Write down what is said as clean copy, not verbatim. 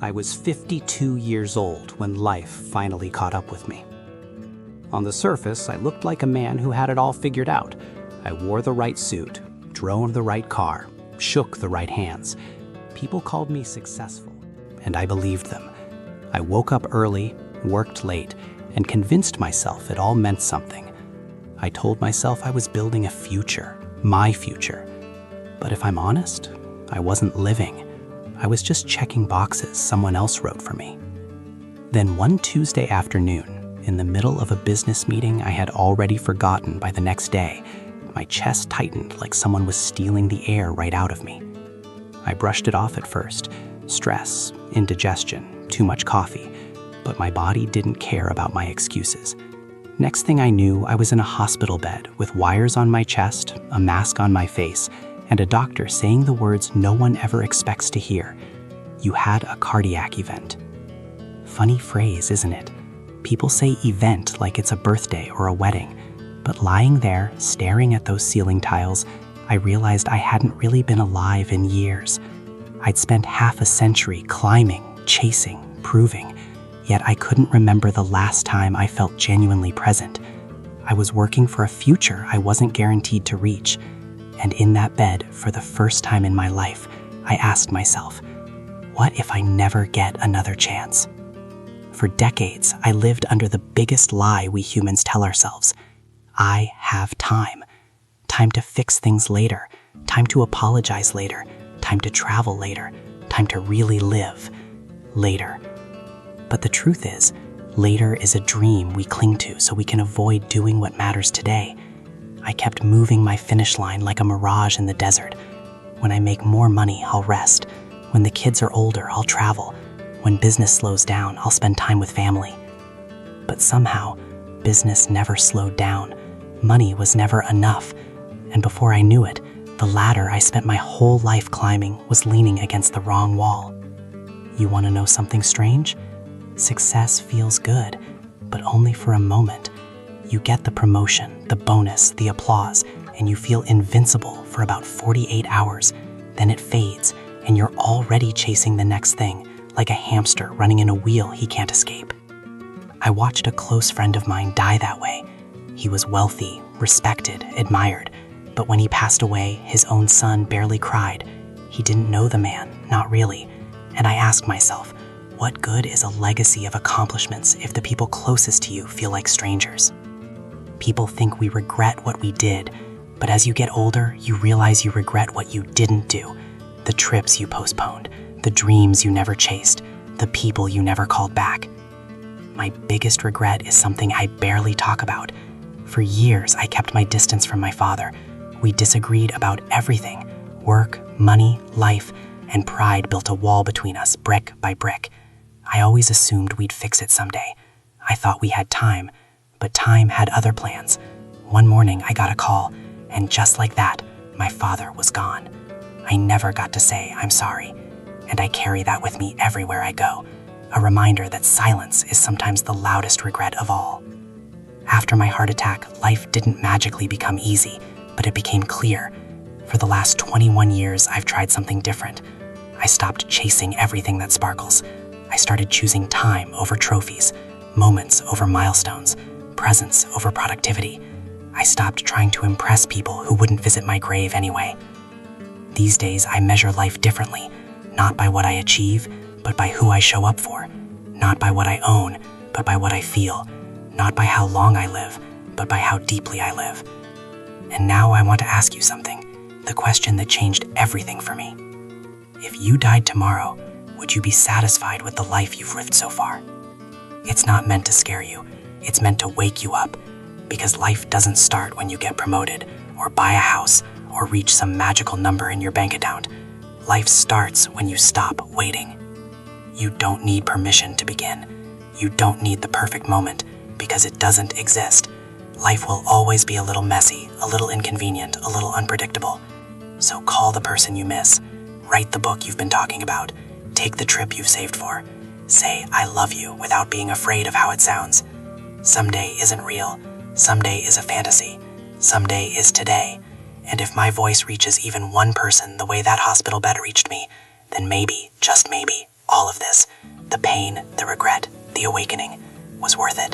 I was 52 years old when life finally caught up with me. On the surface, I looked like a man who had it all figured out. I wore the right suit, drove the right car, shook the right hands. People called me successful, and I believed them. I woke up early, worked late, and convinced myself it all meant something. I told myself I was building a future, my future. But if I'm honest, I wasn't living. I was just checking boxes someone else wrote for me. Then one Tuesday afternoon, in the middle of a business meeting I had already forgotten by the next day, my chest tightened like someone was stealing the air right out of me. I brushed it off at first. Stress, indigestion, too much coffee. But my body didn't care about my excuses. Next thing I knew, I was in a hospital bed with wires on my chest, a mask on my face, and a doctor saying the words no one ever expects to hear. You had a cardiac event. Funny phrase, isn't it? People say event like it's a birthday or a wedding. But lying there, staring at those ceiling tiles, I realized I hadn't really been alive in years. I'd spent half a century climbing, chasing, proving, yet I couldn't remember the last time I felt genuinely present. I was working for a future I wasn't guaranteed to reach. And in that bed, for the first time in my life, I asked myself, what if I never get another chance? For decades, I lived under the biggest lie we humans tell ourselves. I have time. Time to fix things later. Time to apologize later. Time to travel later. Time to really live later. But the truth is, later is a dream we cling to so we can avoid doing what matters today. I kept moving my finish line like a mirage in the desert. When I make more money, I'll rest. When the kids are older, I'll travel. When business slows down, I'll spend time with family. But somehow, business never slowed down. Money was never enough. And before I knew it, the ladder I spent my whole life climbing was leaning against the wrong wall. You want to know something strange? Success feels good, but only for a moment. You get the promotion, the bonus, the applause, and you feel invincible for about 48 hours. Then it fades, and you're already chasing the next thing, like a hamster running in a wheel he can't escape. I watched a close friend of mine die that way. He was wealthy, respected, admired, but when he passed away, his own son barely cried. He didn't know the man, not really. And I asked myself, what good is a legacy of accomplishments if the people closest to you feel like strangers? People think we regret what we did, but as you get older, you realize you regret what you didn't do. The trips you postponed, the dreams you never chased, the people you never called back. My biggest regret is something I barely talk about. For years, I kept my distance from my father. We disagreed about everything. Work, money, life, and pride built a wall between us, brick by brick. I always assumed we'd fix it someday. I thought we had time, but time had other plans. One morning, I got a call, and just like that, my father was gone. I never got to say I'm sorry, and I carry that with me everywhere I go, a reminder that silence is sometimes the loudest regret of all. After my heart attack, life didn't magically become easy, but it became clear. For the last 21 years, I've tried something different. I stopped chasing everything that sparkles. I started choosing time over trophies, moments over milestones, presence over productivity. I stopped trying to impress people who wouldn't visit my grave anyway. These days, I measure life differently, not by what I achieve, but by who I show up for. Not by what I own, but by what I feel. Not by how long I live, but by how deeply I live. And now I want to ask you something, the question that changed everything for me. If you died tomorrow, would you be satisfied with the life you've lived so far? It's not meant to scare you. It's meant to wake you up, because life doesn't start when you get promoted, or buy a house, or reach some magical number in your bank account. Life starts when you stop waiting. You don't need permission to begin. You don't need the perfect moment, because it doesn't exist. Life will always be a little messy, a little inconvenient, a little unpredictable. So call the person you miss. Write the book you've been talking about. Take the trip you've saved for. Say, I love you without being afraid of how it sounds. Someday isn't real. Someday is a fantasy. Someday is today. And if my voice reaches even one person the way that hospital bed reached me, then maybe, just maybe, all of this The pain, the regret, the awakening was worth it.